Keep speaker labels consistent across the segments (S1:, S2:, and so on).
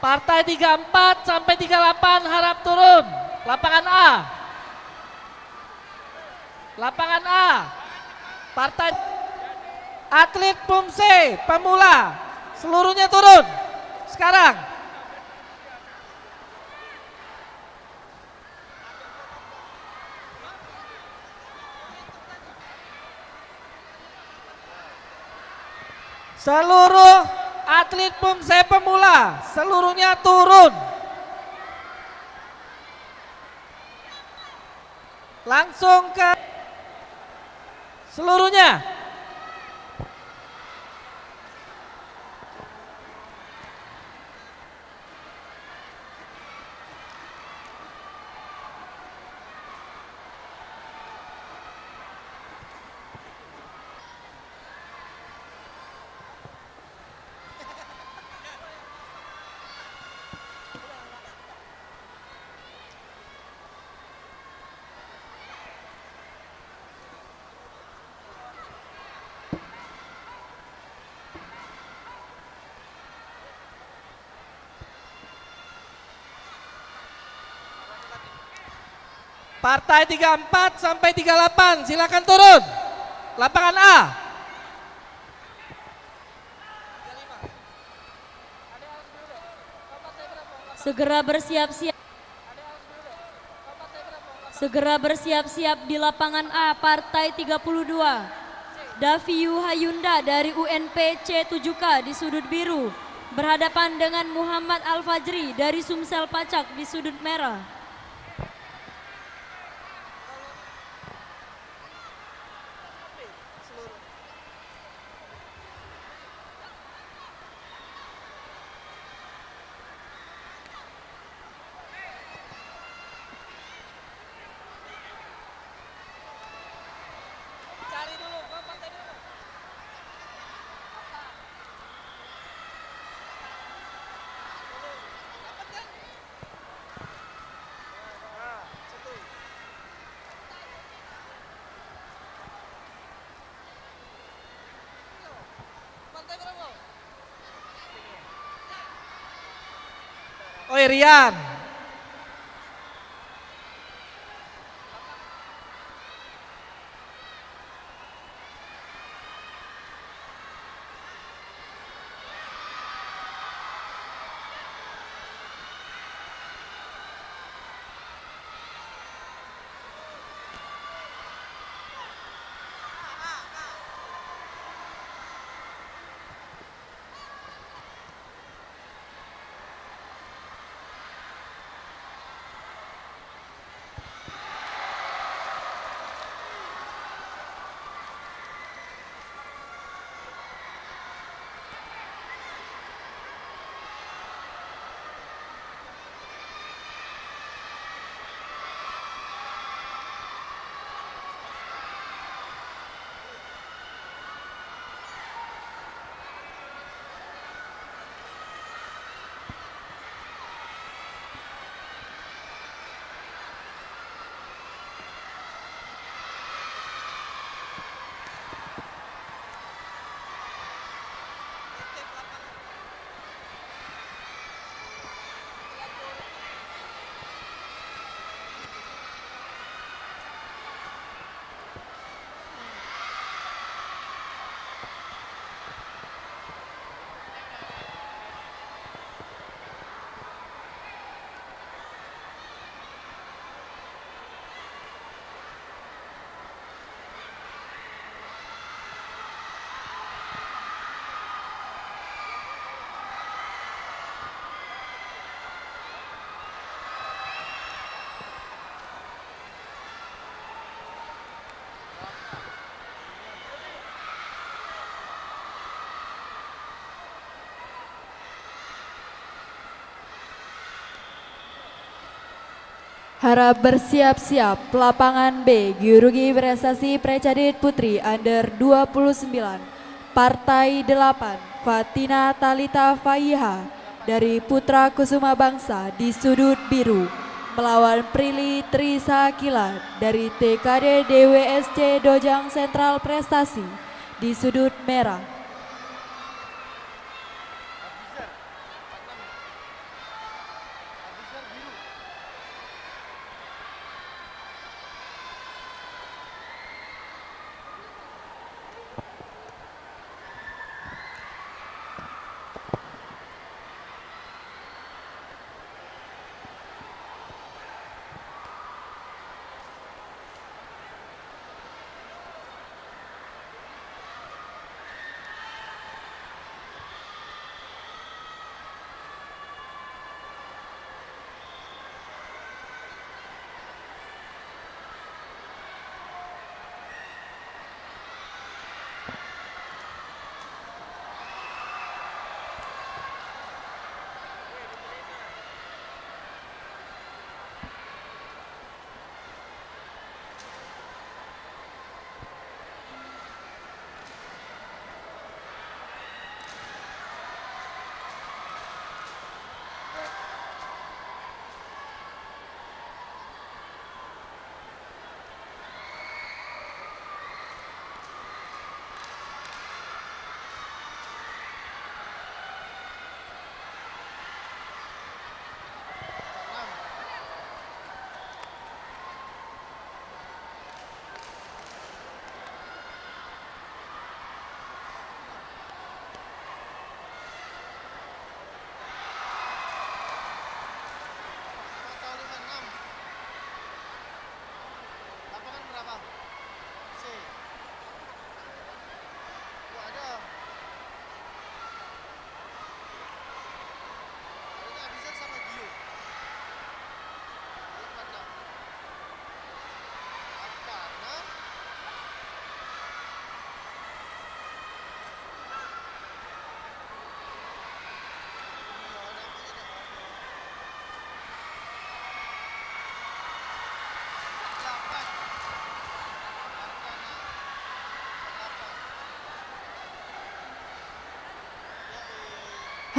S1: Partai 34 sampai 38 harap turun. Lapangan A. Lapangan A. Partai atlet Pumse pemula seluruhnya turun. Sekarang. Seluruh atlet Pumse pemula seluruhnya turun. Langsung ke seluruhnya. Partai 34 sampai 38 silakan turun. Lapangan A.
S2: Segera bersiap-siap. Segera bersiap-siap di lapangan A, Partai 32. Daviu Hayunda dari UNP C7K di sudut biru berhadapan dengan Muhammad Al-Fajri dari Sumsel Pacak di sudut merah.
S1: Oi Rian.
S3: Harap bersiap-siap lapangan B, Gyurugi Prestasi Precadit Putri Under 29, Partai 8, Fatina Talita Faiha dari Putra Kusuma Bangsa di sudut biru, melawan Prilly Trisakila dari TKD DWSC Dojang Sentral Prestasi di sudut merah.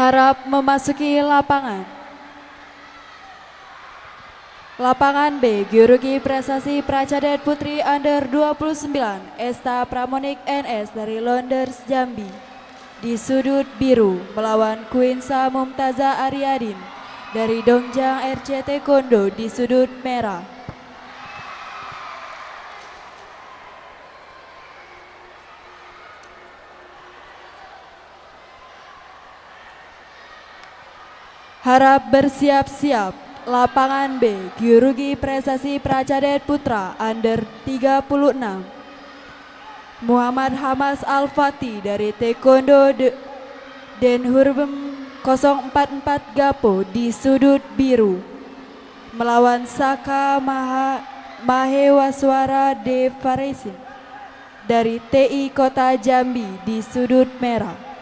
S3: Harap memasuki lapangan. Lapangan B, Gyurugi Prestasi Pracadet Putri Under 29, Esta Pramonik NS dari Londers Jambi. Di sudut biru melawan Quinsa Mumtaza Ariadin dari Dongjang RCT Kondo di sudut merah. Harap bersiap-siap. Lapangan B, Gyurugi Prestasi Pracadet Putra Under 36. Muhammad Hamas Al-Fatih dari Taekwondo Den Hurbem 044 Gapo di sudut biru melawan Saka Mahewaswara De Faresin dari TI Kota Jambi di sudut merah.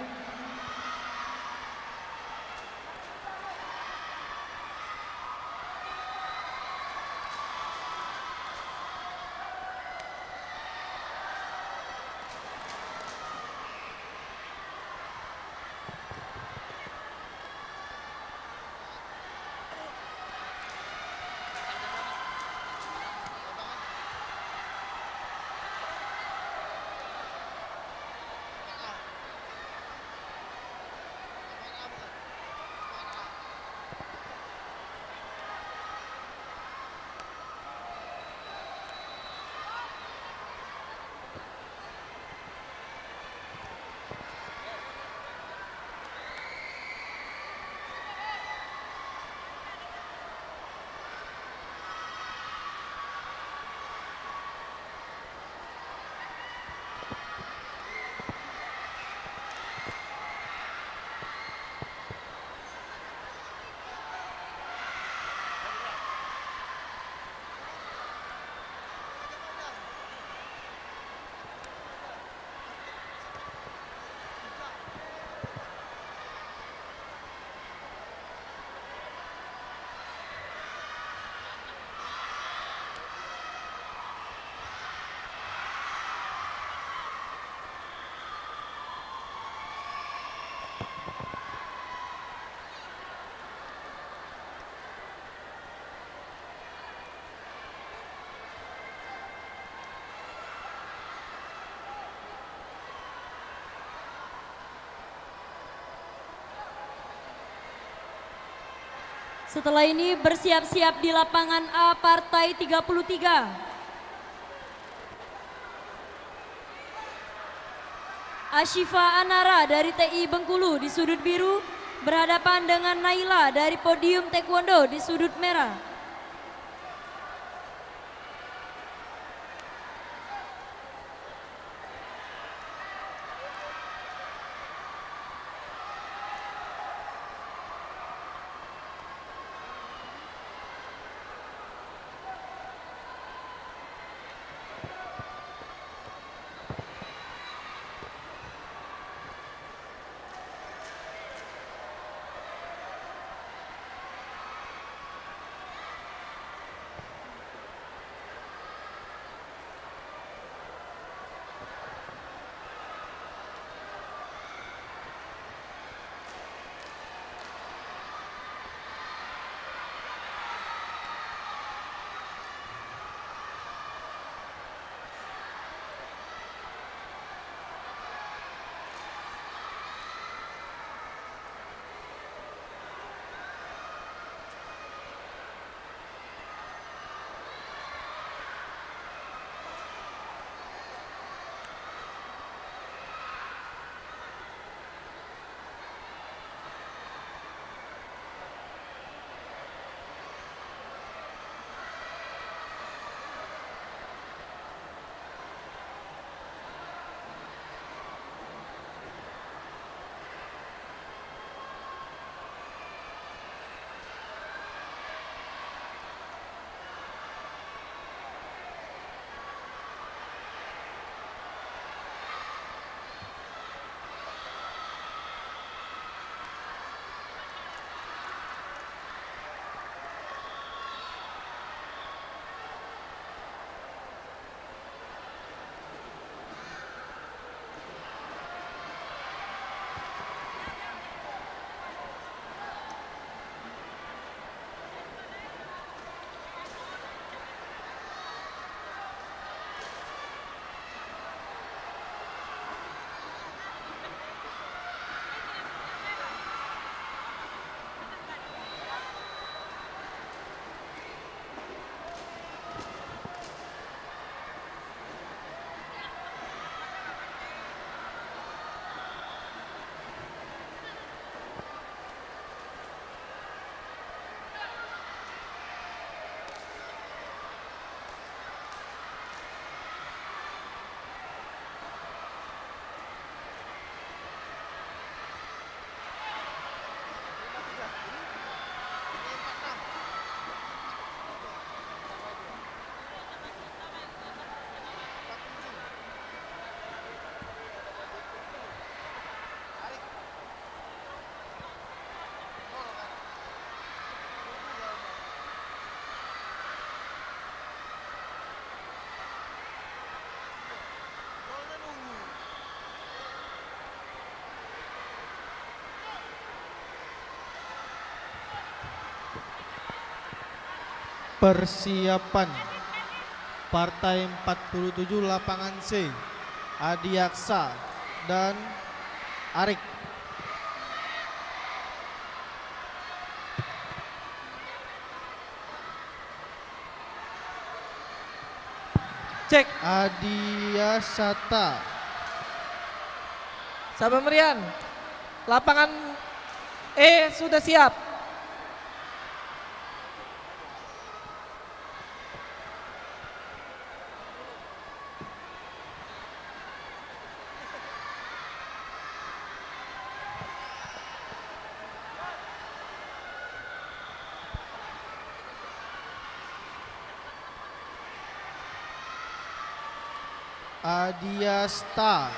S2: Setelah ini bersiap-siap di lapangan A partai 33. Ashifa Anara dari TI Bengkulu di sudut biru berhadapan dengan Naila dari Podium Taekwondo di sudut merah.
S4: Persiapan Partai 47 lapangan C, Adiaksa dan Arik.
S1: Cek.
S4: Adiasata.
S1: Sabar merian. Lapangan E sudah siap.
S4: Adiasta.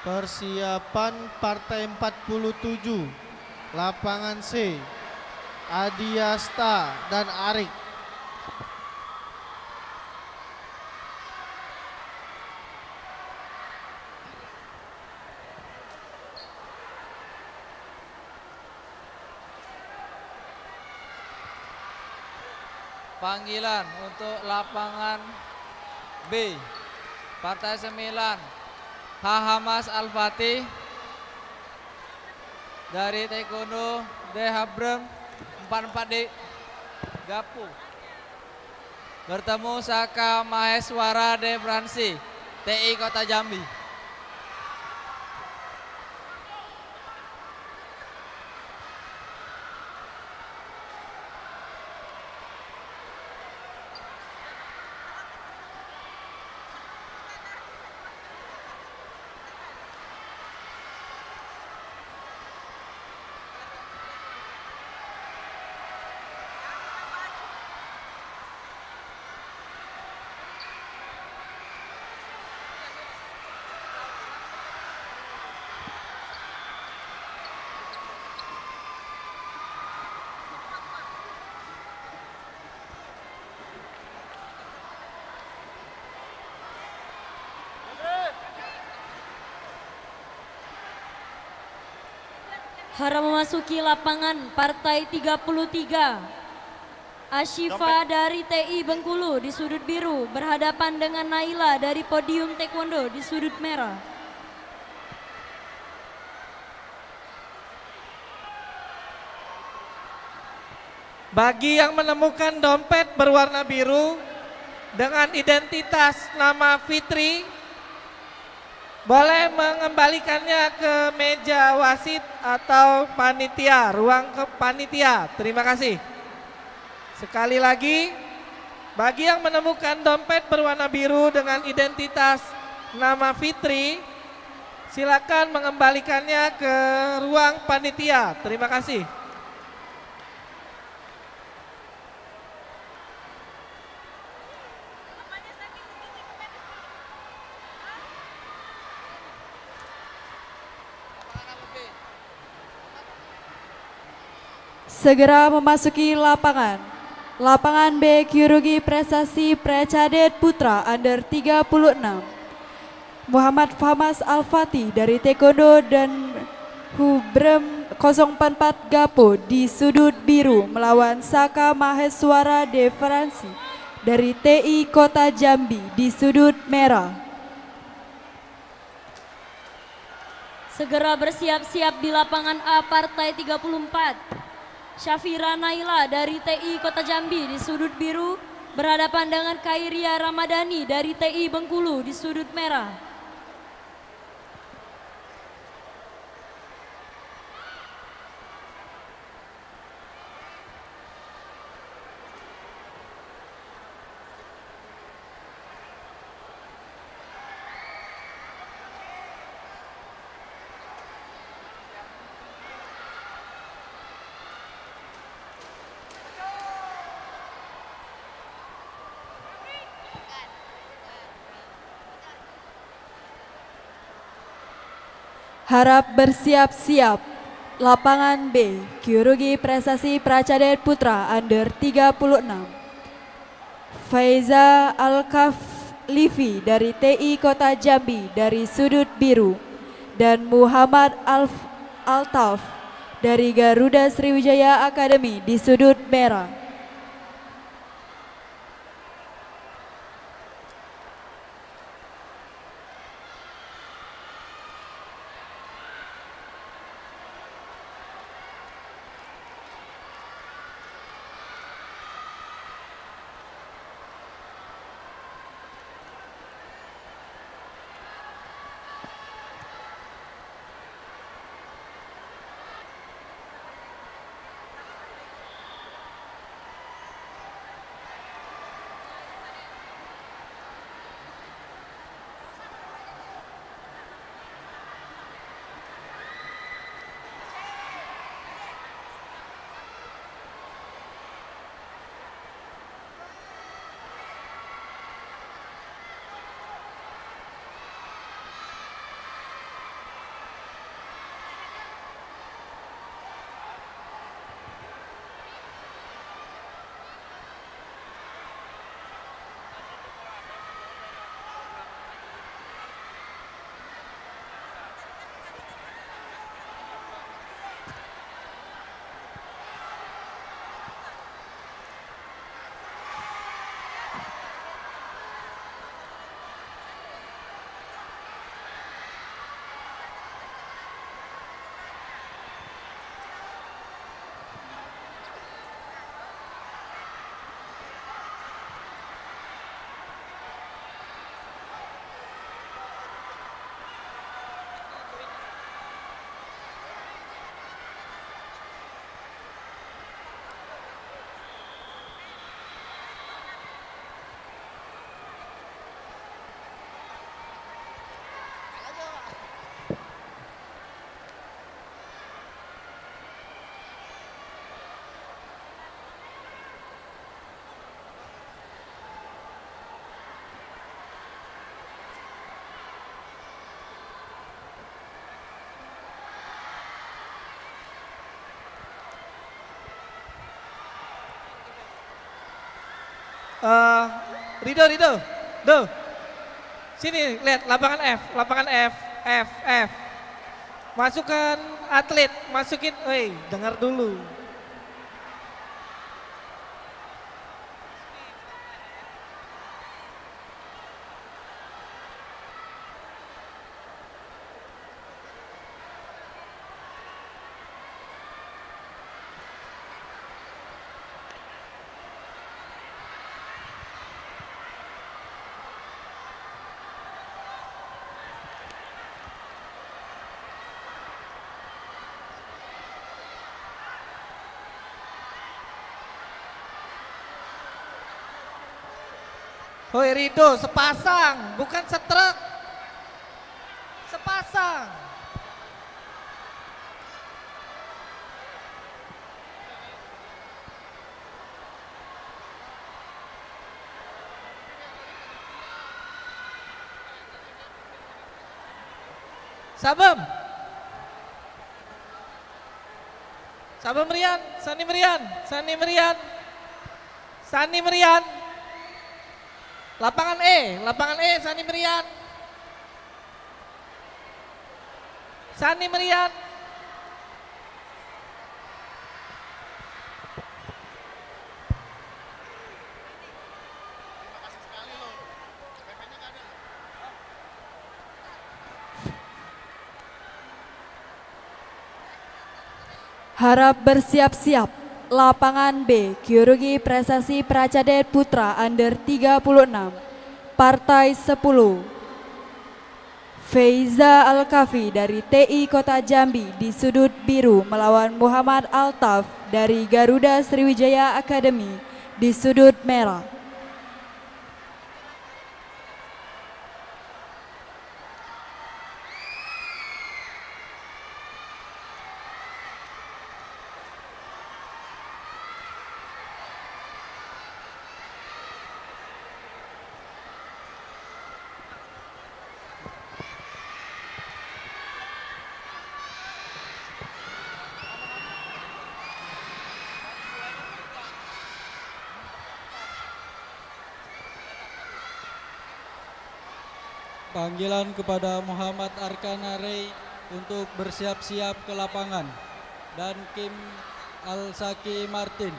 S4: Persiapan Partai 47 lapangan C, Adiasta dan Arik.
S5: Panggilan untuk lapangan B, Partai 9, Hahamas Al-Fatih dari Taekwondo De Habrem 44D Gapu bertemu Saka Maheswara De Fransi TI Kota Jambi.
S2: Hara memasuki lapangan Partai 33. Ashifa dari TI Bengkulu di sudut biru berhadapan dengan Naila dari Podium Taekwondo di sudut merah.
S1: Bagi yang menemukan dompet berwarna biru dengan identitas nama Fitri, boleh mengembalikannya ke meja wasit atau panitia, ruang ke panitia. Terima kasih. Sekali lagi, bagi yang menemukan dompet berwarna biru dengan identitas nama Fitri, silakan mengembalikannya ke ruang panitia. Terima kasih.
S3: Segera memasuki lapangan. Lapangan B Kyurugi Prestasi Precadet Putra Under 36. Muhammad Famas Al-Fatih dari Taekwondo dan Hubrem 044 Gapo di sudut biru melawan Saka Maheswara De Fransi dari TI Kota Jambi di sudut merah.
S2: Segera bersiap-siap di lapangan A Partai 34. Syafira Naila dari TI Kota Jambi di sudut biru berhadapan dengan Kairia Ramadhani dari TI Bengkulu di sudut merah.
S3: Harap bersiap-siap. Lapangan B, Kyurugi Prestasi Pracadet Putra Under 36. Faiza Alkaflifi dari TI Kota Jambi dari sudut biru dan Muhammad Altaf dari Garuda Sriwijaya Academy di sudut merah.
S1: Rido, sini lihat lapangan F, lapangan F. Masukkan atlet, masukin, dengar dulu. Hoi Rido, sepasang, bukan setrek. Sepasang. Sabem. Sabem Rian, Sani Merian. Lapangan E, Sani Merian.
S3: Harap bersiap-siap. Lapangan B, Kyurugi Prestasi Pracadet Putra Under 36. Partai 10. Faiza Alkafi dari TI Kota Jambi di sudut biru melawan Muhammad Altaf dari Garuda Sriwijaya Academy di sudut merah.
S6: Panggilan kepada Muhammad Arkana Rey untuk bersiap-siap ke lapangan dan Kim Alsaki Martin.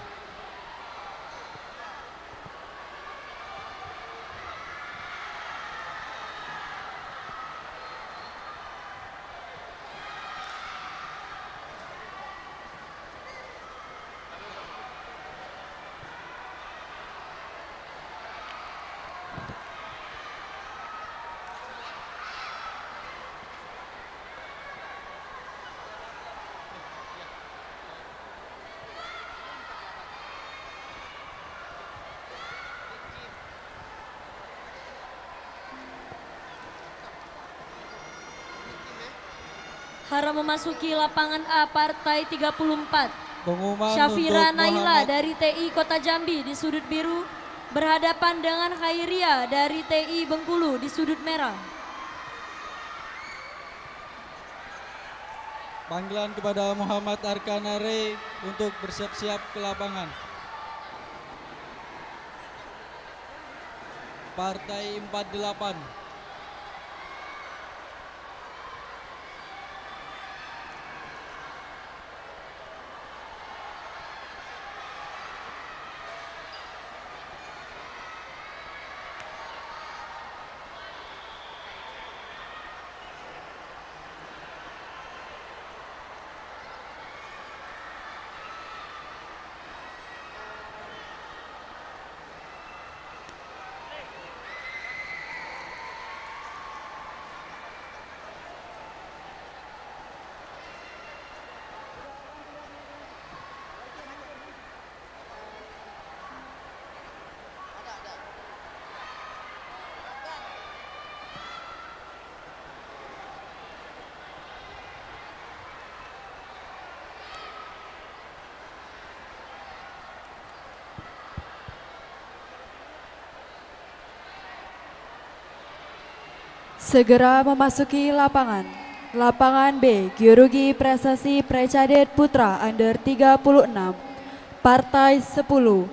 S2: Hara memasuki lapangan A partai 34.
S6: Pengumuman
S2: Syafira
S6: untuk
S2: Naila
S6: Muhammad
S2: dari TI Kota Jambi di sudut biru berhadapan dengan Khairia dari TI Bengkulu di sudut merah.
S6: Panggilan kepada Muhammad Arkana Rey untuk bersiap-siap ke lapangan. Partai 48.
S3: Segera memasuki lapangan. Lapangan B, Geologi Prestasi Precadet Putra Under 36. Partai 10.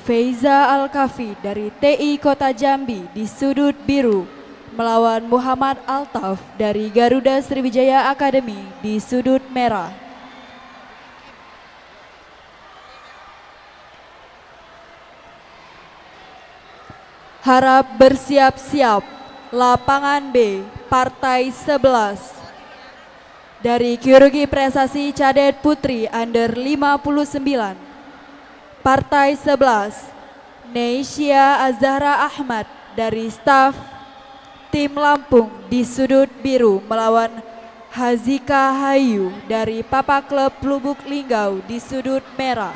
S3: Feiza Al-Kafi dari TI Kota Jambi di sudut biru melawan Muhammad Altaf dari Garuda Sriwijaya Academy di sudut merah. Harap bersiap-siap. Lapangan B, Partai 11. Dari Geologi Prestasi Cadet Putri Under 59. Partai 11, Neisya Azahra Ahmad dari staf tim Lampung di sudut biru melawan Hazika Hayu dari Papa Klub Lubuk Linggau di sudut merah.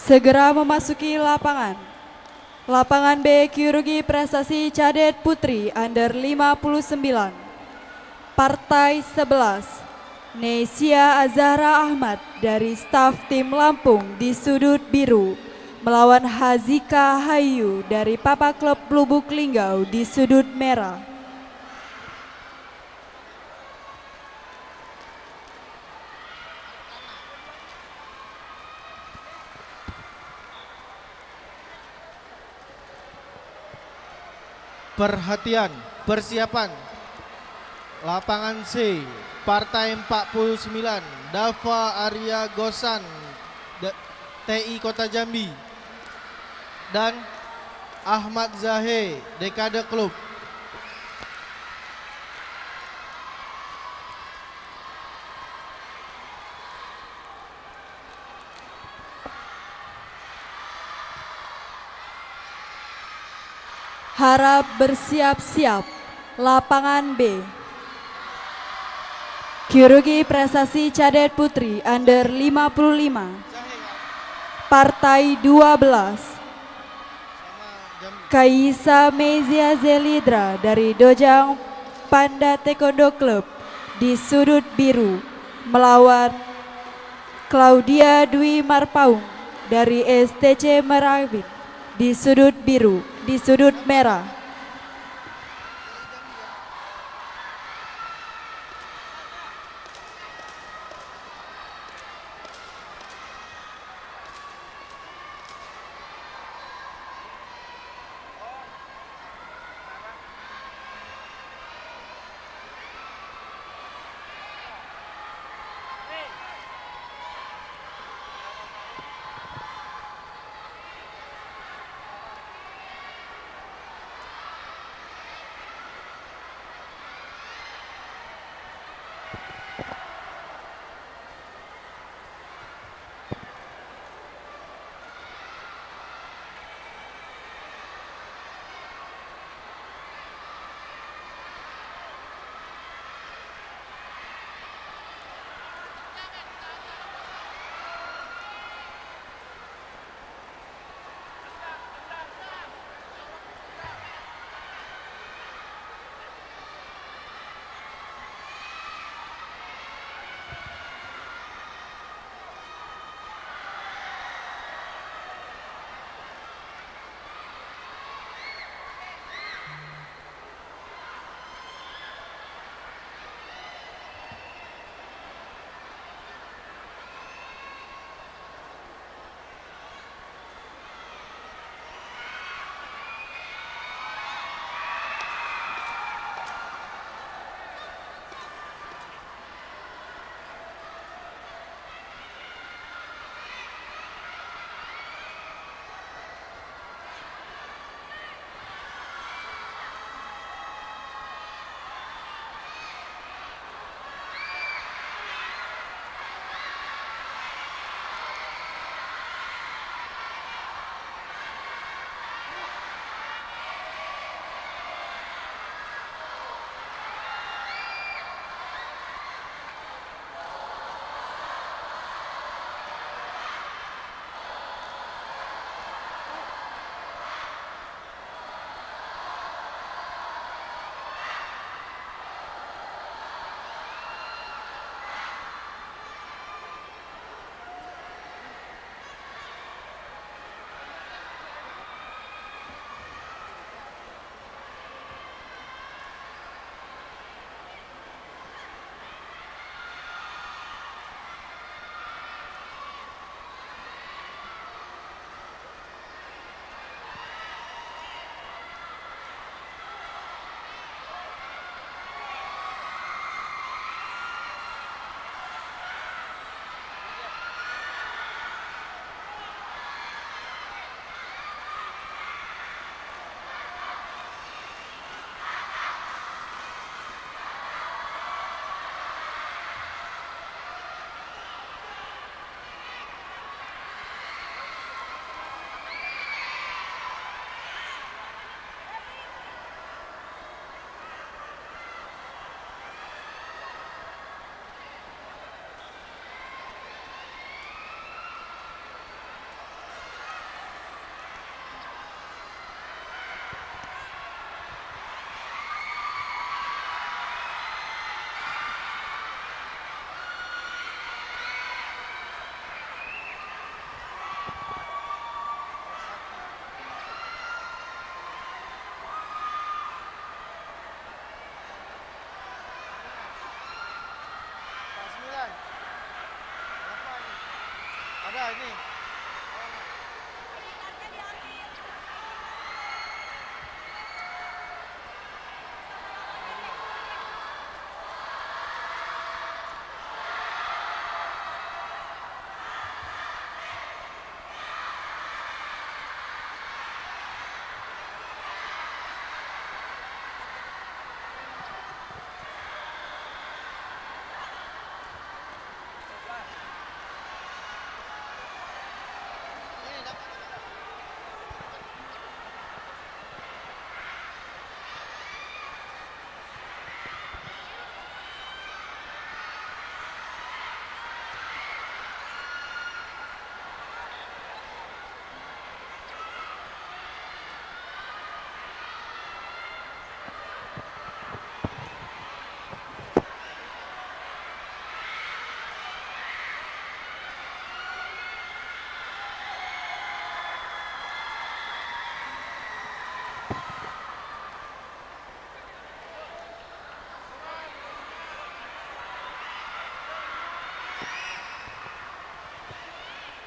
S3: segera memasuki lapangan. Lapangan B Kyurugi Prestasi Cadet Putri Under 59. Partai 11, Nesia Azahra Ahmad dari staf tim Lampung di sudut biru melawan Hazika Hayu dari Papa Klub Lubuk Linggau di sudut merah.
S4: Perhatian, persiapan. Lapangan C, Partai 49, Dava Arya Gosan, TI Kota Jambi, dan Ahmad Zahe, Dekade Klub.
S3: Harap bersiap-siap. Lapangan B, Kyurugi Prestasi Cadet Putri Under 55. Partai 12, Kaisa Mezia Zelidra dari Dojang Panda Taekwondo Club di sudut biru melawan Claudia Dwi Marpaung dari STC Merawit di sudut biru, di sudut merah.
S4: ini.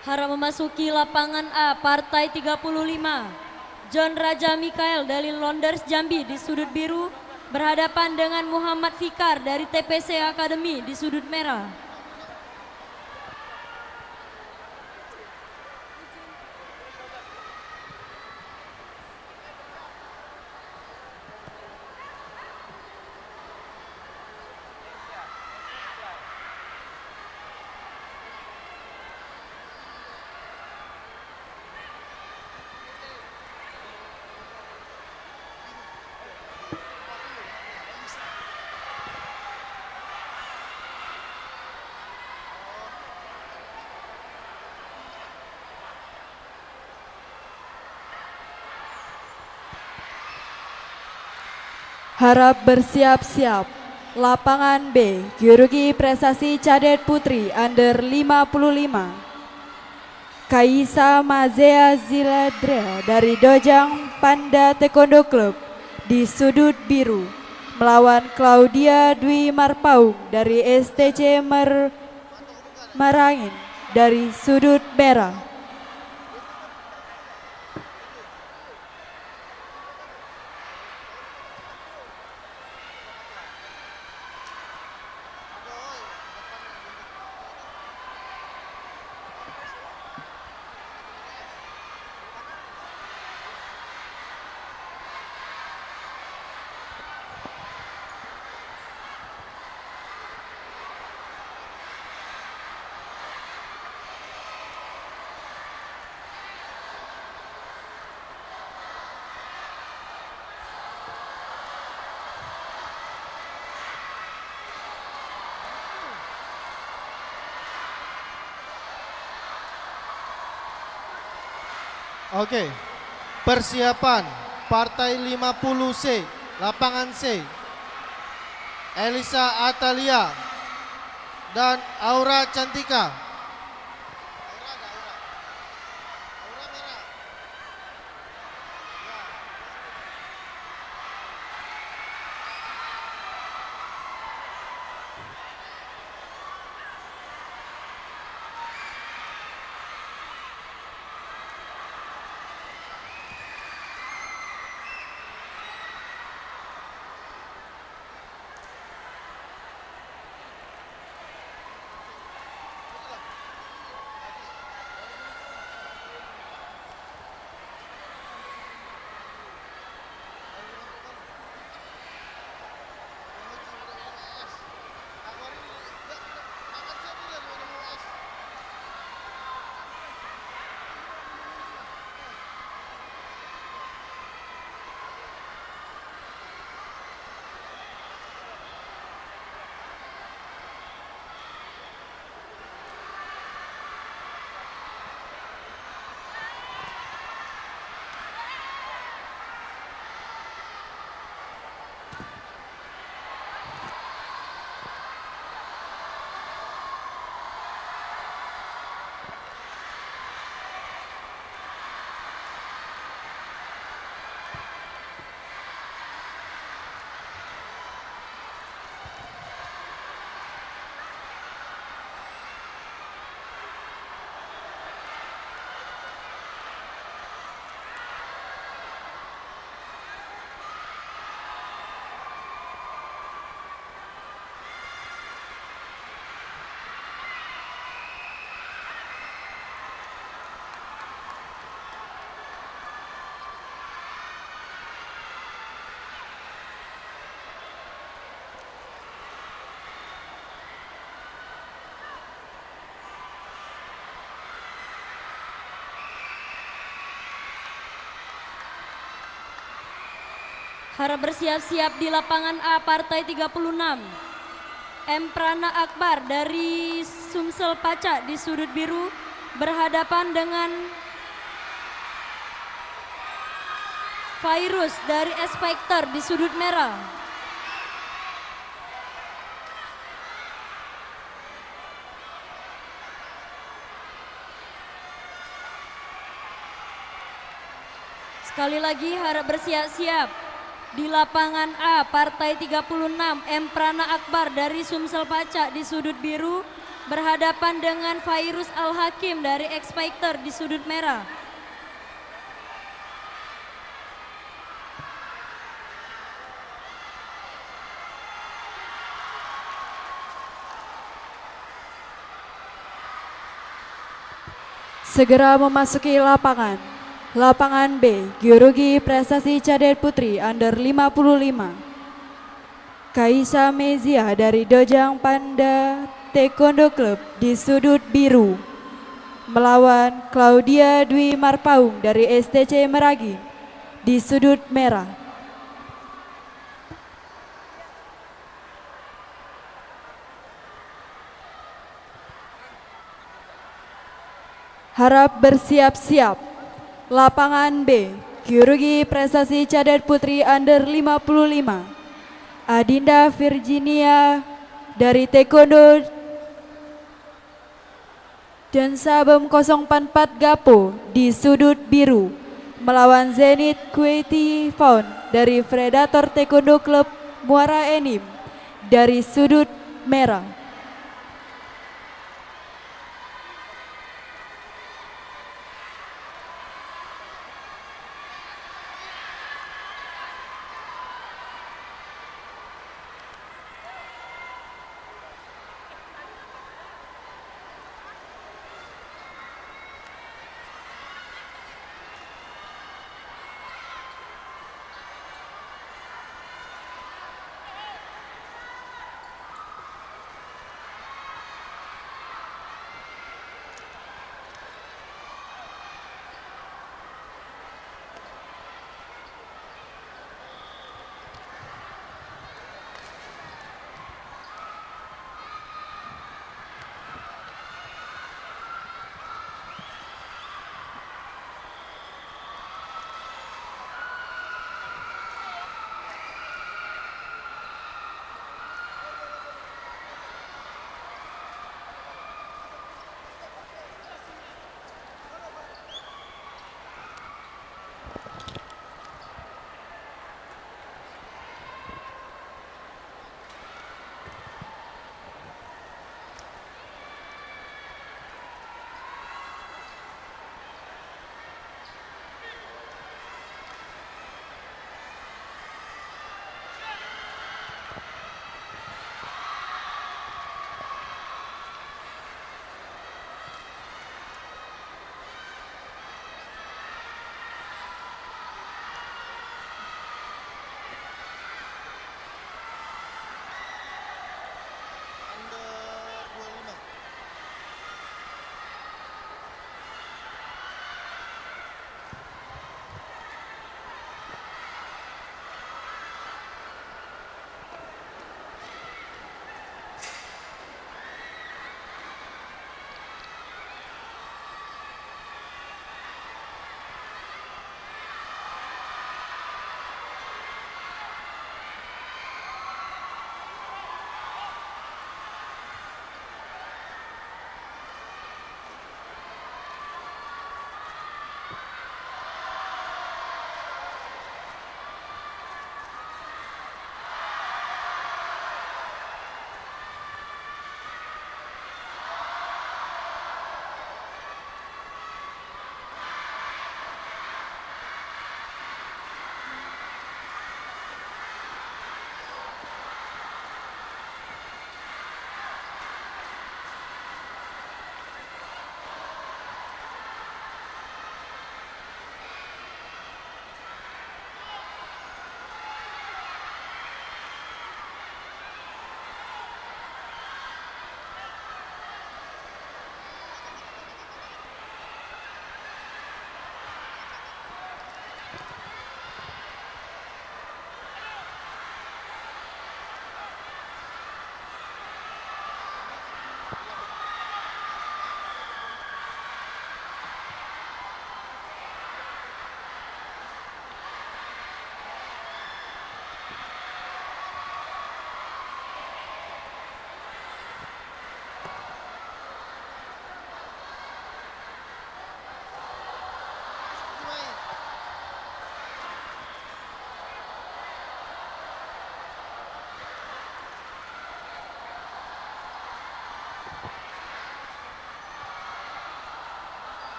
S2: Harap memasuki lapangan A, partai 35. John Raja Mikael dari Londers Jambi di sudut biru berhadapan dengan Muhammad Fikar dari TPC Academy di sudut merah.
S3: Harap bersiap-siap. Lapangan B, Geologi Prestasi Cadet Putri Under 55. Kaisa Mazea Ziladrea dari Dojang Panda Taekwondo Club di sudut biru melawan Claudia Dwi Marpaung dari STC Marangin dari sudut merah.
S4: Oke, persiapan partai 50C, lapangan C. Elisa Atalia dan Aura Cantika.
S2: Harap bersiap-siap di lapangan A partai 36. M. Prana Akbar dari Sumsel Paca di sudut biru berhadapan dengan Virus dari Spectre di sudut merah. Sekali lagi harap bersiap-siap. Di lapangan A, partai 36, M. Prana Akbar dari Sumsel Paca di sudut biru berhadapan dengan Virus Al-Hakim dari X-Fighter di sudut merah.
S3: Segera memasuki lapangan. Lapangan B, Geologi Prestasi Cadet Putri Under 55. Kaisa Mezia dari Dojang Panda Taekwondo Club di sudut biru melawan Claudia Dwi Marpaung dari STC Meragi di sudut merah. Harap bersiap-siap. Lapangan B, Geologi Prestasi Cadet Putri Under 55. Adinda Virginia dari Taekwondo dan Sabem 044 Gapo di sudut biru melawan Zenith Kuwaiti Faun dari Predator Taekwondo Club Muara Enim dari sudut merah.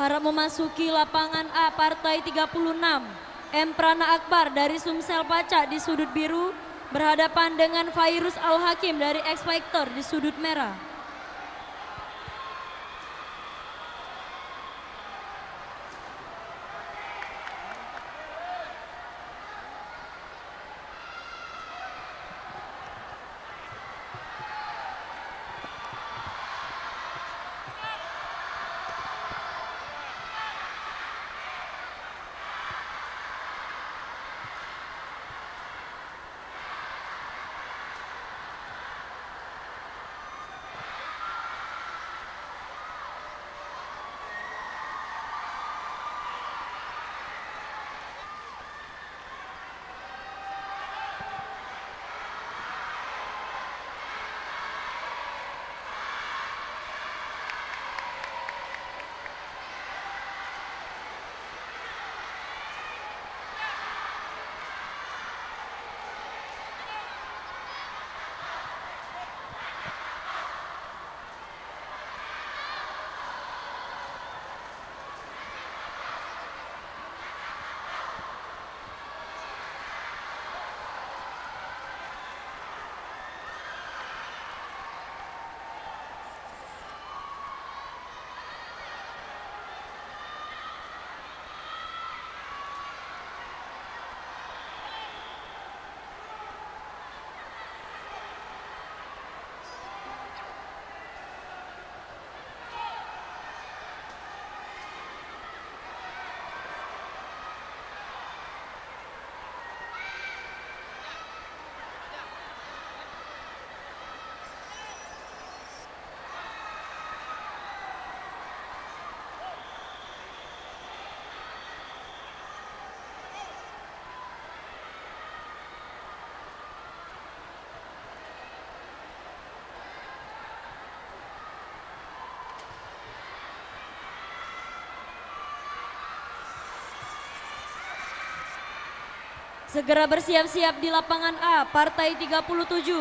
S2: harap memasuki lapangan A partai 36. M. Prana Akbar dari Sumsel Paca di sudut biru berhadapan dengan Fairuz Al-Hakim dari X Factor di sudut merah. Segera bersiap-siap di lapangan A, partai 37.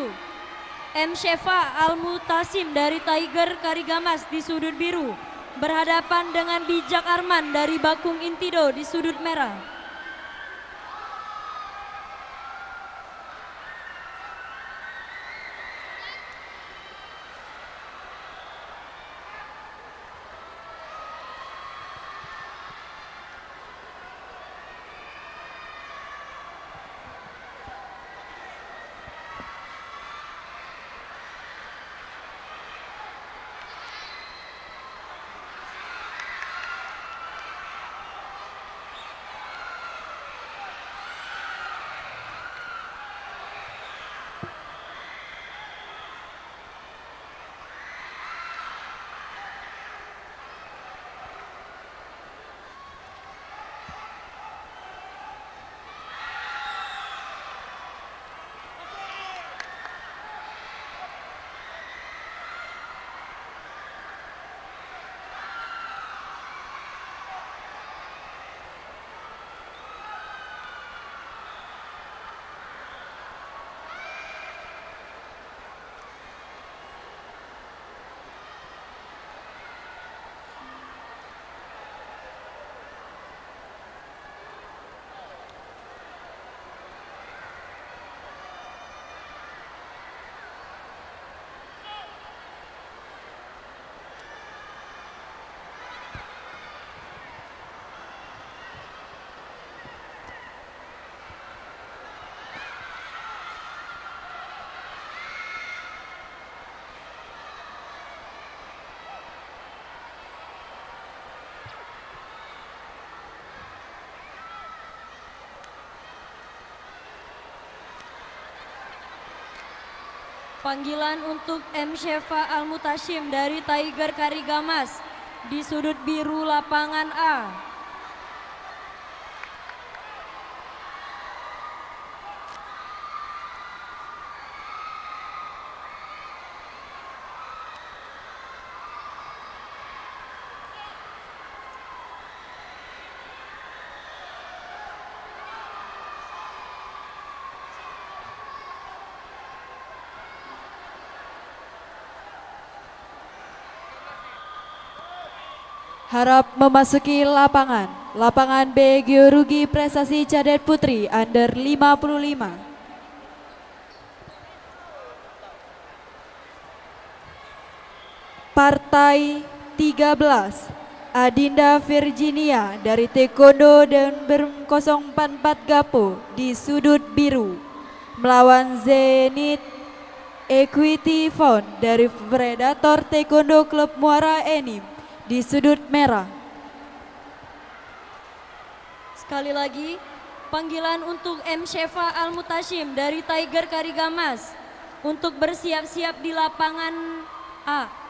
S2: M. Shefa Al-Mutasim dari Tiger Karigamas di sudut biru berhadapan dengan Bijak Arman dari Bakung Intido di sudut merah. Panggilan untuk M. Shefa Al-Mutashim dari Tiger Karigamas di sudut biru lapangan A.
S3: Harap memasuki lapangan. Lapangan B Georgi Prestasi Cadet Putri under 55. Partai 13 Adinda Virginia dari Taekwondo dan Berm 044 Gapo di sudut biru melawan Zenit Equity Fund dari Predator Taekwondo Klub Muara Enim di sudut merah.
S2: Sekali lagi, panggilan untuk M. Shefa Al-Mutashim dari Tiger Karigamas untuk bersiap-siap di lapangan A.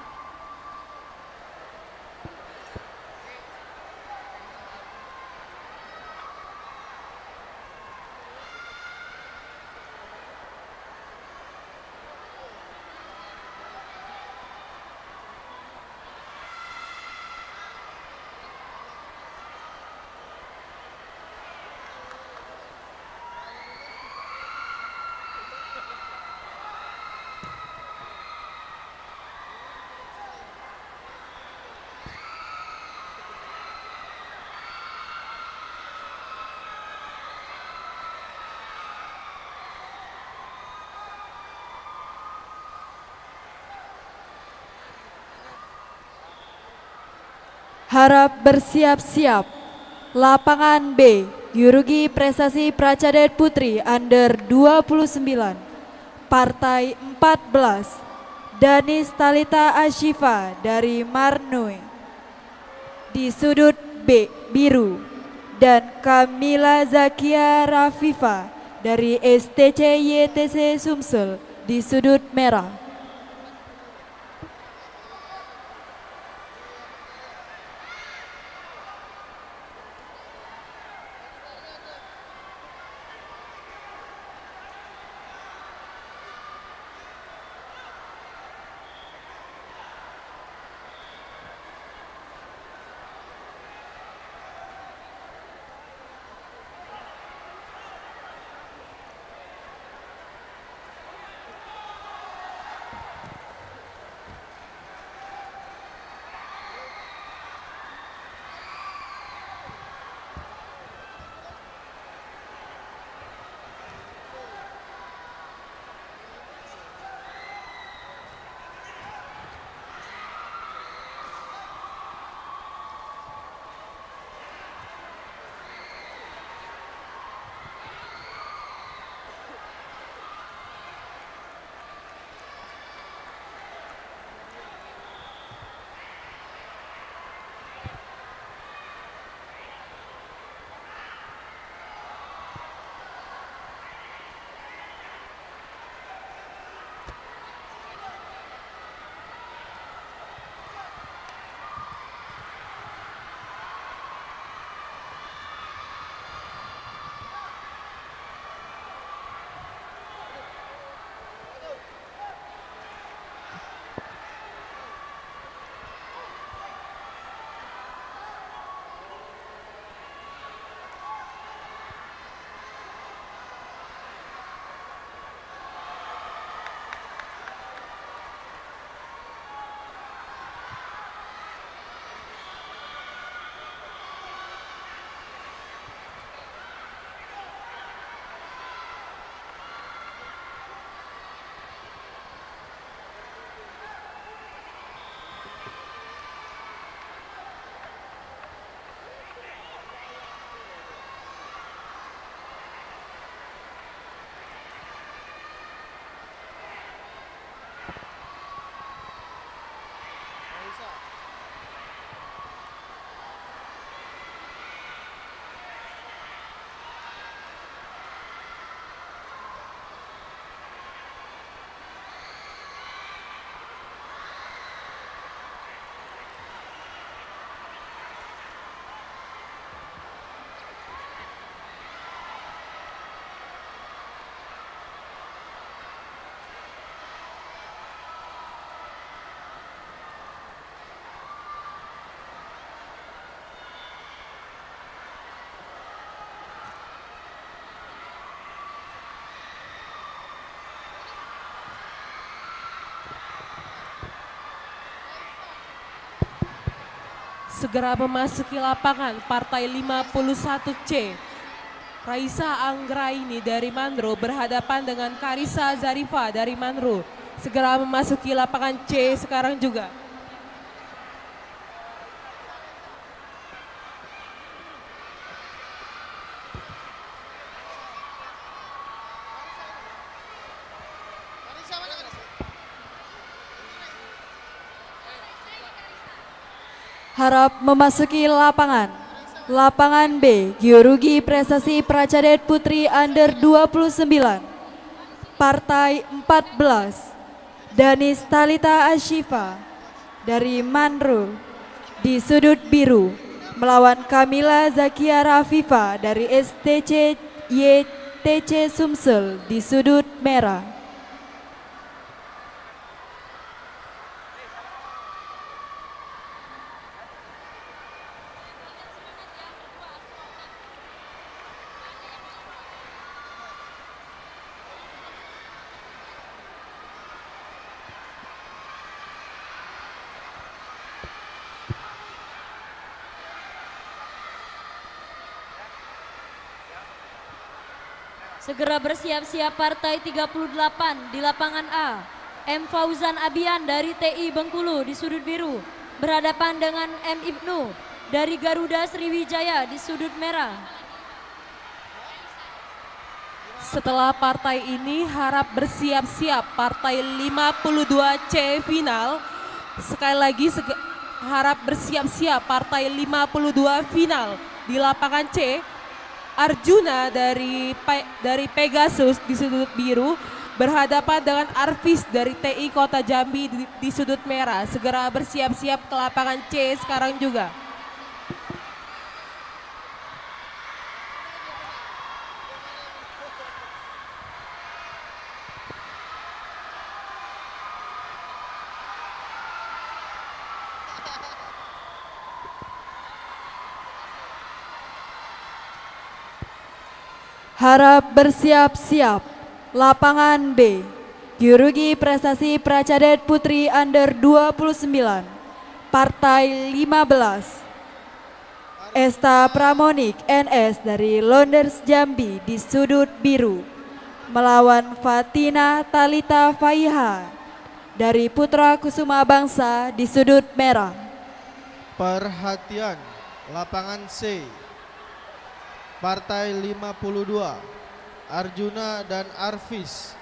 S3: Harap bersiap-siap. Lapangan B, Georgi Prestasi Pracadet Putri under 29. Partai 14, Danis Talita Ashifa dari Marnui di sudut B, biru. Dan Kamila Zakia Rafifa dari STC YTC Sumsel di sudut merah.
S7: segera memasuki lapangan partai 51C. Raisa Anggraini dari Manro berhadapan dengan Karisa Zarifa dari Manro. Segera memasuki lapangan C sekarang juga.
S3: Harap memasuki lapangan. Lapangan B, Gyorugi Prestasi Pracadet Putri Under 29. Partai 14. Danis Talita Ashifa dari Manro di sudut biru melawan Kamila Zakia Rafifa dari STC YTC Sumsel di sudut merah.
S2: Segera bersiap-siap partai 38 di lapangan A. M. Fauzan Abian dari TI Bengkulu di sudut biru berhadapan dengan M. Ibnu dari Garuda Sriwijaya di sudut merah.
S7: Setelah partai ini harap bersiap-siap partai 52C final. Sekali lagi harap bersiap-siap partai 52 final di lapangan C. Arjuna dari Pegasus di sudut biru berhadapan dengan Arvis dari TI Kota Jambi di sudut merah. Segera bersiap-siap ke lapangan C sekarang juga.
S3: Harap bersiap-siap. Lapangan B, Gyorugi Prestasi Pracadet Putri Under 29. Partai 15. Esta Pramonik NS dari Londers Jambi di sudut biru melawan Fatina Talita Faiha dari Putra Kusuma Bangsa di sudut merah.
S4: Perhatian, lapangan C, Partai 52, Arjuna dan Arvis.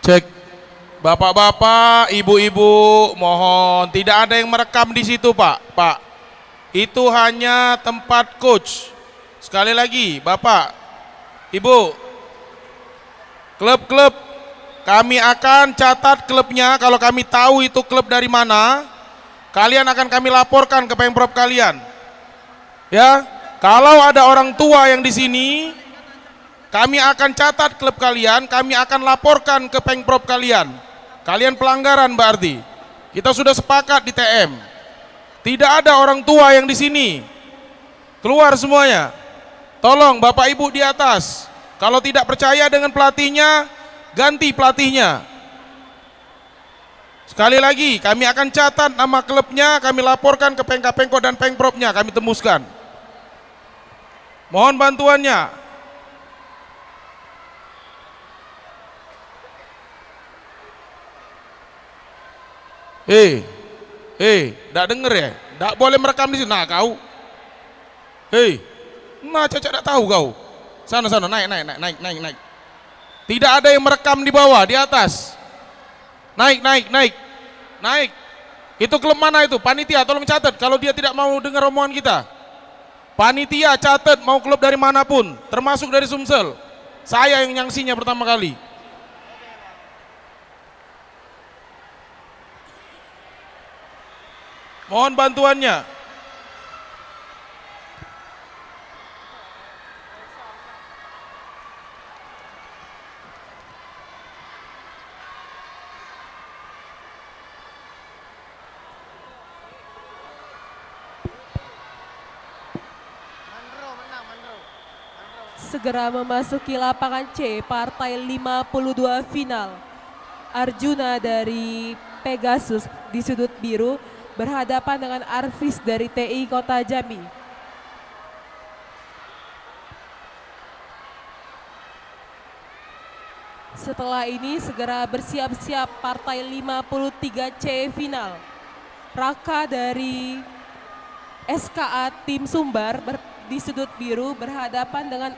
S8: Cek, bapak-bapak, ibu-ibu, mohon tidak ada yang merekam di situ, Pak. Pak, itu hanya tempat coach. Sekali lagi, bapak, ibu, klub-klub, kami akan catat klubnya. Kalau kami tahu itu klub dari mana, kalian akan kami laporkan ke Pemprov kalian. Ya, kalau ada orang tua yang di sini, kami akan catat klub kalian, kami akan laporkan ke Pemprov kalian. Kalian pelanggaran berarti. Kita sudah sepakat di TM. Tidak ada orang tua yang di sini. Keluar semuanya. Tolong Bapak Ibu di atas. Kalau tidak percaya dengan pelatihnya, ganti pelatihnya. Sekali lagi, kami akan catat nama klubnya, kami laporkan ke Pemko dan Pemprovnya, kami tembuskan. Mohon bantuannya. Nggak denger ya? Nggak boleh merekam di sini. Nah kau, nah Caca nggak tahu kau. Sana, naik. Tidak ada yang merekam di bawah, di atas. Naik. Itu klub mana itu? Panitia, tolong catat kalau dia tidak mau dengar omongan kita. Panitia catat mau klub dari manapun, termasuk dari Sumsel. Saya yang nyangsinya pertama kali. Mohon bantuannya.
S7: Segera memasuki lapangan C, partai 52 final. Arjuna dari Pegasus di sudut biru berhadapan dengan Arvis dari TI Kota Jambi. Setelah ini segera bersiap-siap partai 53C final. Raka dari SKA Tim Sumbar di sudut biru berhadapan dengan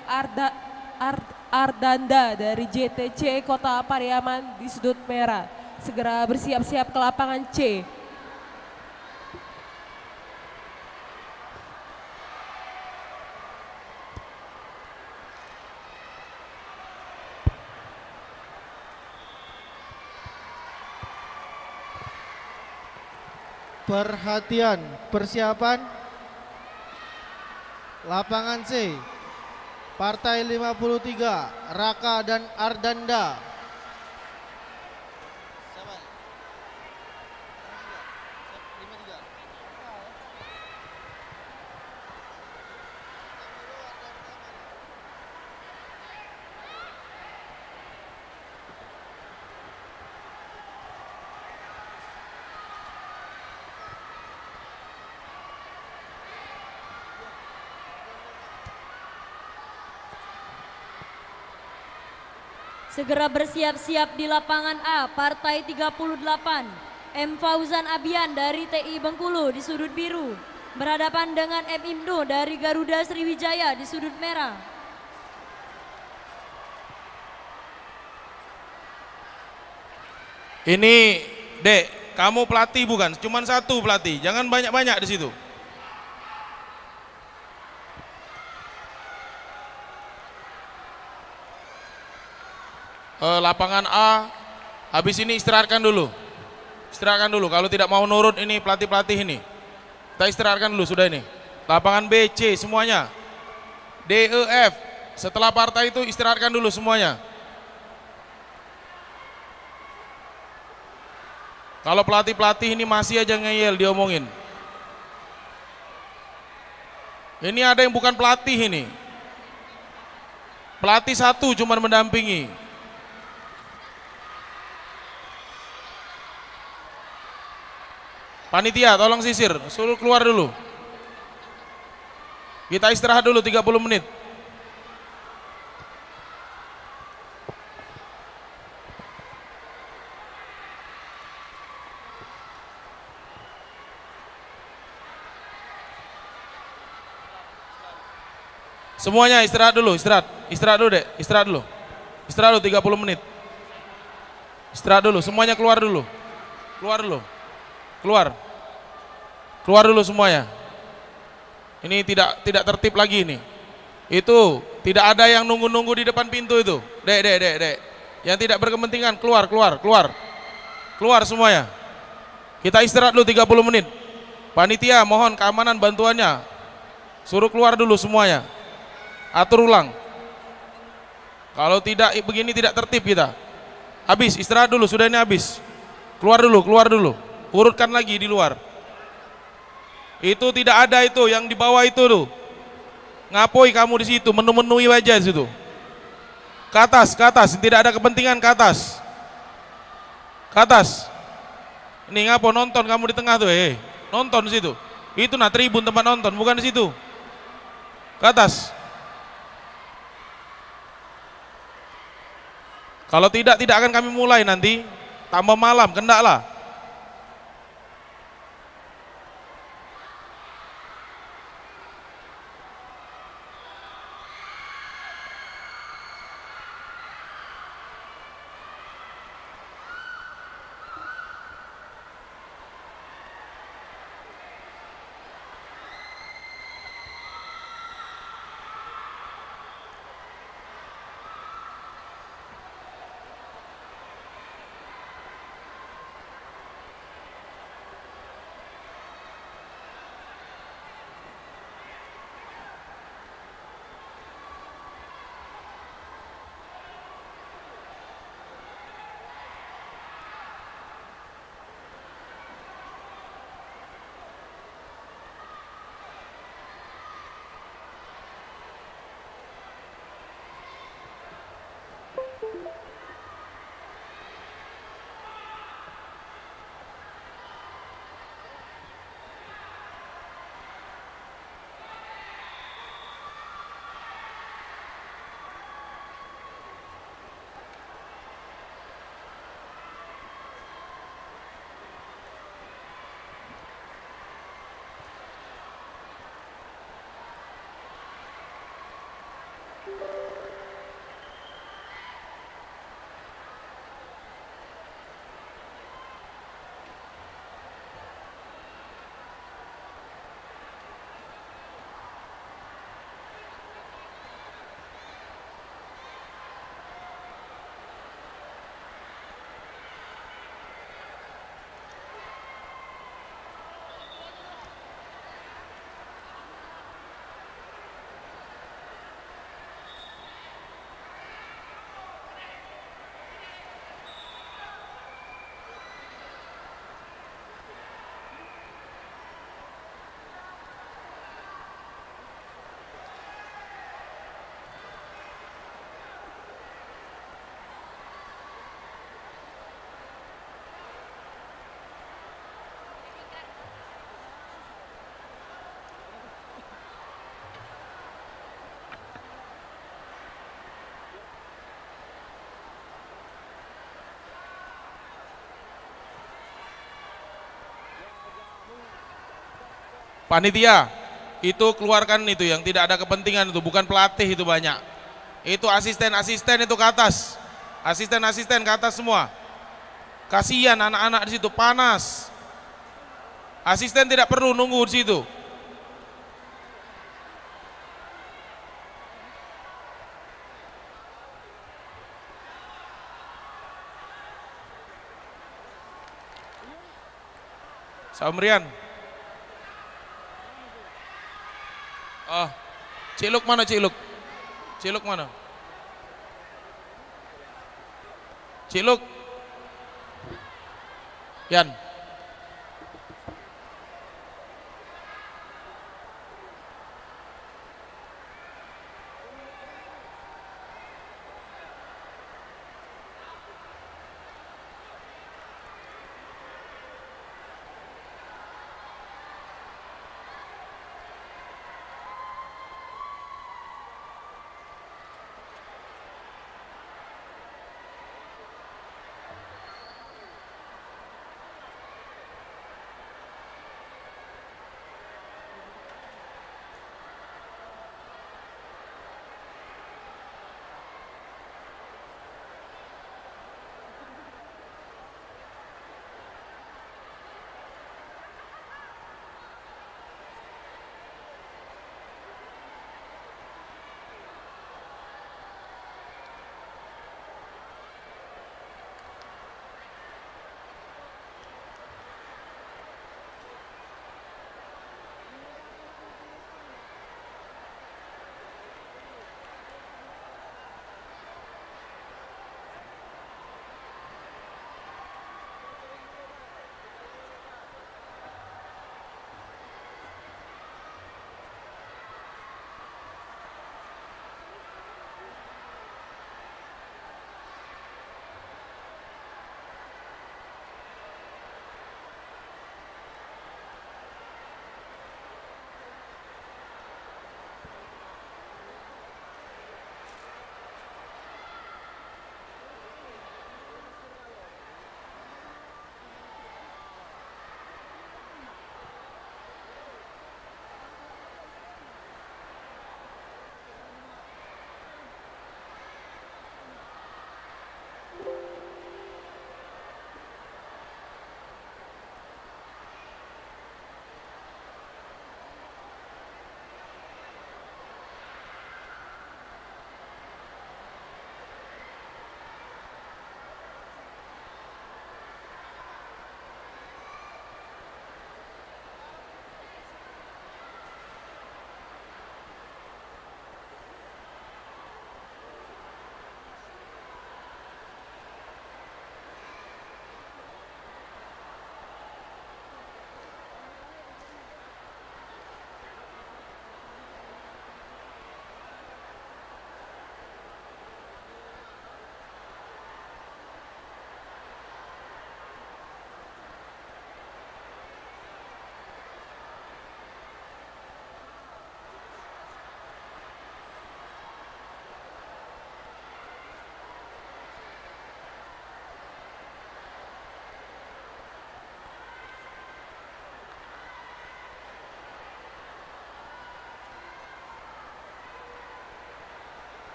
S7: Ardanda dari JTC Kota Pariaman di sudut merah. Segera bersiap-siap ke lapangan C.
S4: Perhatian, persiapan. Lapangan C, partai 53, Raka dan Ardanda.
S2: Segera bersiap-siap di lapangan A, partai 38. M. Fauzan Abian dari TI Bengkulu di sudut biru. Berhadapan dengan M. Ibnu dari Garuda Sriwijaya di sudut merah.
S8: Ini, Dek, kamu pelatih bukan? Cuman satu pelatih, jangan banyak-banyak di situ. Lapangan A, habis ini istirahatkan dulu. Kalau tidak mau nurut ini pelatih-pelatih ini. Kita istirahatkan dulu sudah ini. Lapangan B, C semuanya. D, E, F. Setelah partai itu istirahatkan dulu semuanya. Kalau pelatih-pelatih ini masih aja ngeyel diomongin. Ini ada yang bukan pelatih ini. Pelatih satu cuman mendampingi. Panitia tolong sisir, suruh keluar dulu. Kita istirahat dulu 30 menit. Semuanya istirahat dulu, istirahat dulu Dek, istirahat dulu 30 menit. Istirahat dulu, semuanya keluar dulu. Keluar dulu semuanya. Ini tidak tertib lagi ini. Itu tidak ada yang nunggu-nunggu di depan pintu itu. Dek. Yang tidak berkepentingan keluar semuanya. Kita istirahat dulu 30 menit. Panitia mohon keamanan bantuannya. Suruh keluar dulu semuanya. Atur ulang. Kalau tidak begini tidak tertib kita. Habis istirahat dulu, sudah ini habis. Keluar dulu. Urutkan lagi di luar. Itu tidak ada itu yang di bawah itu tuh. Ngapoi kamu di situ menu-menui wajah di situ. Ke atas, tidak ada kepentingan ke atas. Ini ngapo nonton kamu di tengah tuh, nonton di situ. Itu nah tribun tempat nonton, bukan di situ. Ke atas. Kalau tidak akan kami mulai nanti. Tambah malam, kendaklah. Panitia, itu keluarkan itu yang tidak ada kepentingan itu, bukan pelatih itu banyak. Itu asisten-asisten itu ke atas. Asisten-asisten ke atas semua. Kasihan anak-anak di situ panas. Asisten tidak perlu nunggu di situ. Samrian. Oh, Ciluk mana Ciluk? Ciluk mana? Ciluk. Yan.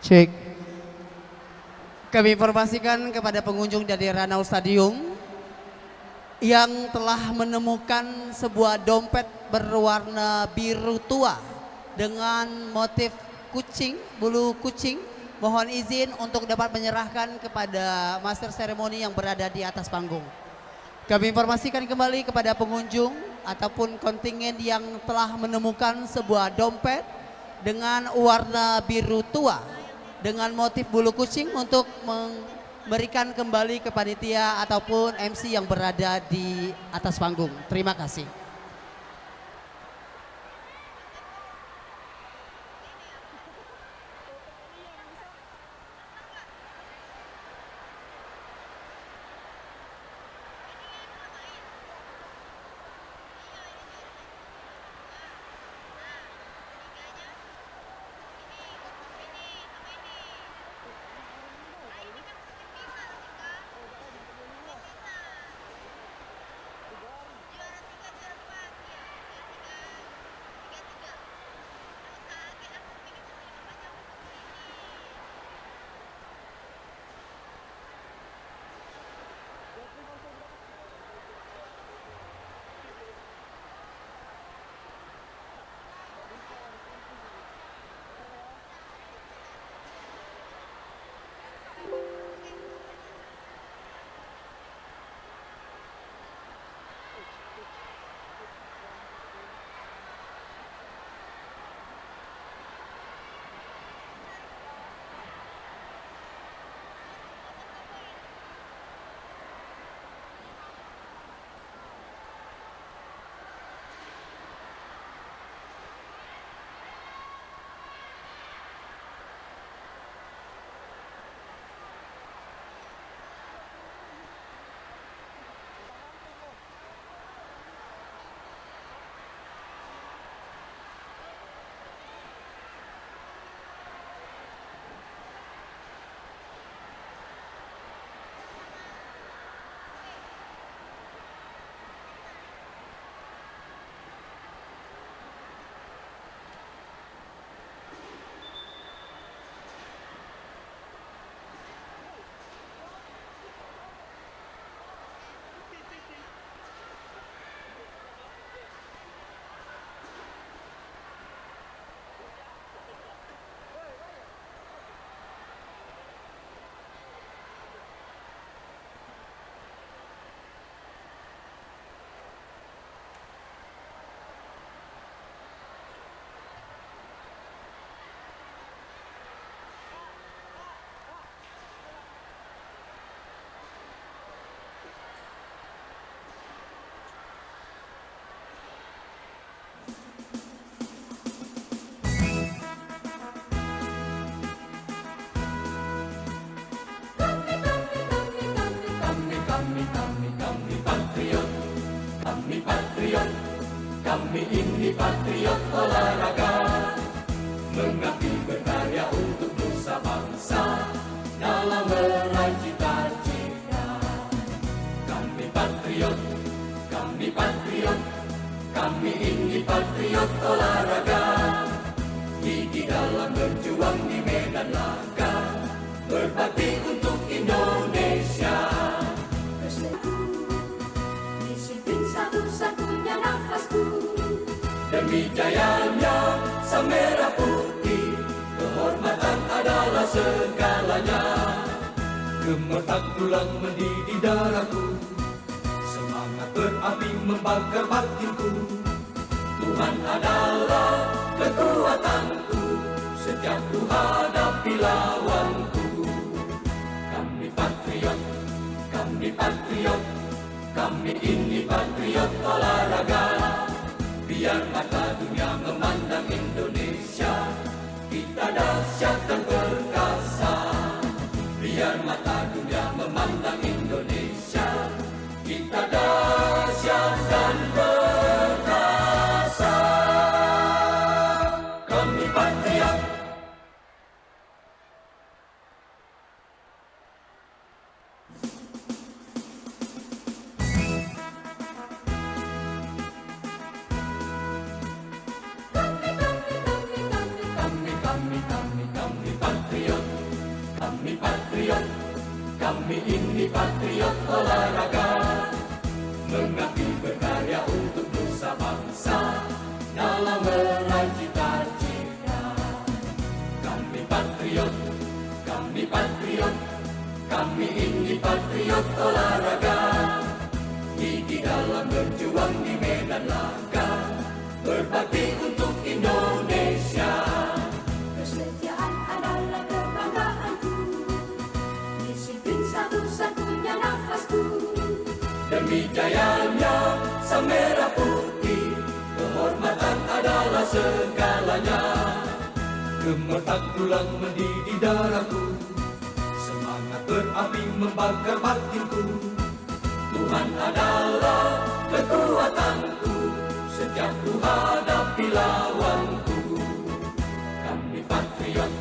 S9: Cek. Kami informasikan kepada pengunjung dari Ranau Stadium yang telah menemukan sebuah dompet berwarna biru tua dengan motif kucing, bulu kucing. Mohon izin untuk dapat menyerahkan kepada master seremoni yang berada di atas panggung. Kami informasikan kembali kepada pengunjung ataupun kontingen yang telah menemukan sebuah dompet dengan warna biru tua dengan motif bulu kucing untuk memberikan kembali ke panitia ataupun MC yang berada di atas panggung. Terima kasih.
S10: Kami ini patriot olahraga, mengabdi berkarya untuk nusa bangsa dalam meraih cita-cita. Kami patriot, kami ini patriot olahraga, gigi dalam berjuang di medan laga, berbakti untuk Indonesia. Disiplin satu-satunya nafasku, demi jayanya sang merah putih, kehormatan adalah segalanya. Gemetar tulang mendidih darahku, semangat berapi membakar batinku. Tuhan adalah kekuatanku, setiap ku hadapi lawanku. Kami patriot, kami ini patriot olahraga. Biar mata dunia memandang Indonesia, kita dahsyat dan perkasa. Biar mata dunia memandang Indonesia, kita dahsyat dan perkasa. Kami patriot. patriot olahraga, mengabdi berkarya untuk nusa bangsa dalam meraih cita-cita. Kami patriot, kami patriot, kami ini patriot olahraga, gigi dalam berjuang di medan laga, berbakti untuk Indonesia.
S11: Kesetiaan adalah kebanggaanku, disiplin satu-satunya nafasku.
S10: Demi jayanya sang merah putih, kehormatan adalah segalanya. Gemetar tulang mendidih darahku, semangat berapi membakar batinku. Tuhan adalah kekuatanku, setiap ku hadapi lawanku. Kami patriot,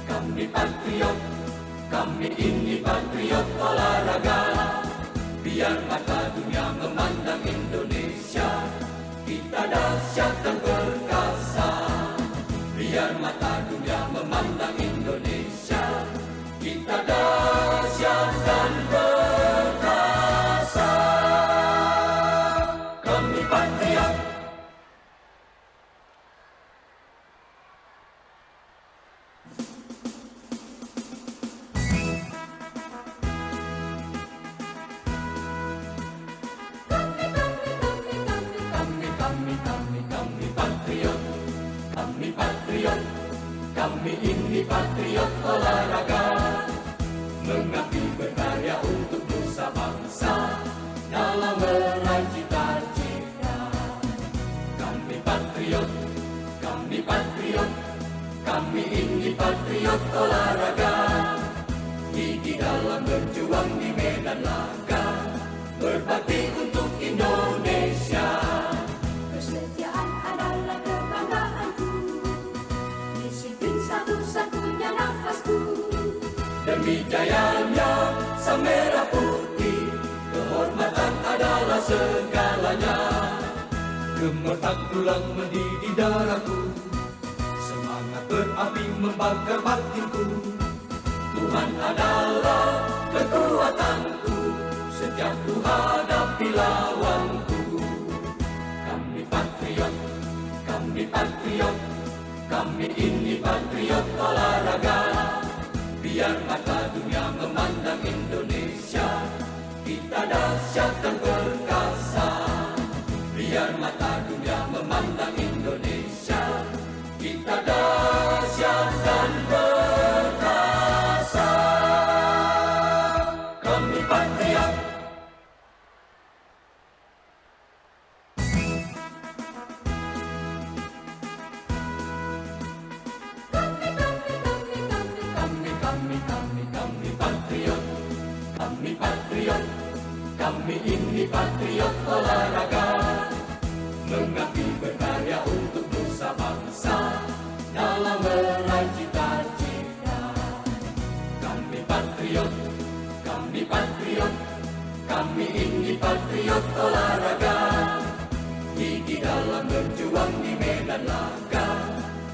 S10: kami patriot, kami ini patriot olahraga. Biar mata dunia memandang Indonesia, kita dahsyat dan perkasa. Biar mata dunia memandang Indonesia, kita dahsyat dan perkasa. Kami patriot. Kami patriot, kami patriot, kami ini patriot olahraga, mengabdi berkarya untuk nusa bangsa dalam meraih cita-cita. Kami patriot, kami patriot, kami ini patriot olahraga, gigi dalam berjuang di medan laga, berbakti untuk Indonesia.
S11: Kesetiaan adalah kebanggaanku, disiplin satu-satunya nafasku.
S10: Demi jayanya sang merah putih, kehormatan adalah segalanya. Gemetar tulang mendidih darahku, semangat berapi membakar batinku. Tuhan adalah kekuatanku, setiap ku hadapi lawanku. Kami patriot, kami patriot, kami ini patriot olahraga. Biar mata dunia memandang Indonesia, kita dahsyat dan perkasa. Biar mata dunia memandang Indonesia, kita dahsyat dan perkasa. Kami patriot. Kami patriot, kami patriot, kami ini patriot olahraga, mengabdi berkarya untuk nusa bangsa dalam meraih cita-cita. Kami patriot, kami patriot, kami ini patriot olahraga, gigi dalam berjuang di medan laga,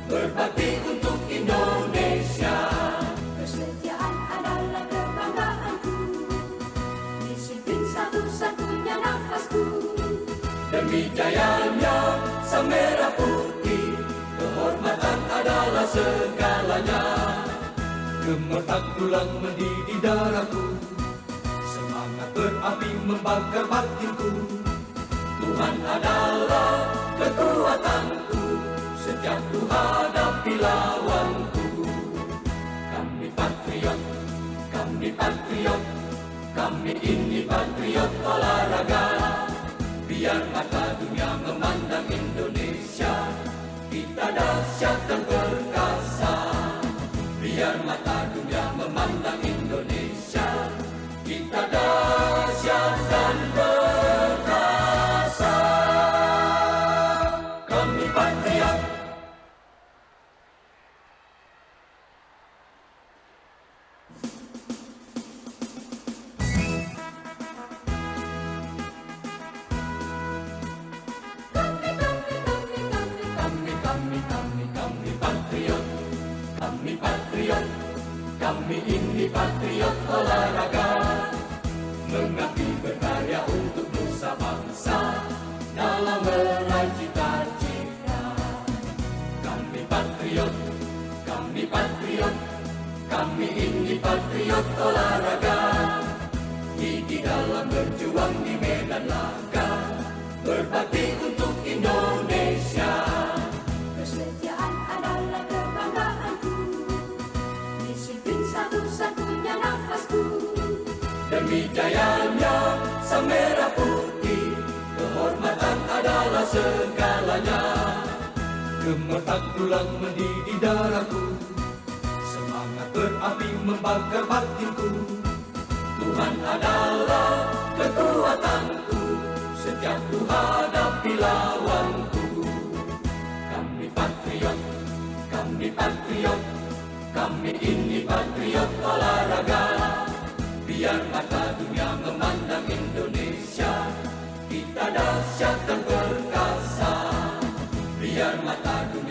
S10: berbakti untuk Indonesia.
S11: Kesetiaan adalah kebanggaanku, disiplin satu-satunya nafasku.
S10: Demi jayanya sang merah putih, kehormatan adalah segalanya. Gemetar tulang mendidih darahku, semangat berapi membakar batinku. Tuhan adalah kekuatanku, setiap ku hadapi lawanku. Kami patriot, kami patriot, kami ini patriot olahraga. Biar mata dunia memandang Indonesia, kita dahsyat dan perkasa. Biar mata dunia memandang Indonesia, kita dahsyat dan perkasa. Kami patriot. Kami patriot, patriot, kami ini patriot olahraga. Gigi dalam berjuang di medan laga, berbakti untuk Indonesia.
S11: Kesetiaan adalah kebanggaanku, disiplin satu-satunya nafasku.
S10: Demi jayanya sang merah putih, kehormatan adalah segalanya. Gemetak tulang mendidih darahku, semangat berapi membakar batinku. Tuhan adalah kekuatanku, setiap ku hadapi lawanku. Kami patriot, kami ini patriot olahraga. Biar mata dunia memandang Indonesia, kita dahsyat dan perkasa. Biar mata dunia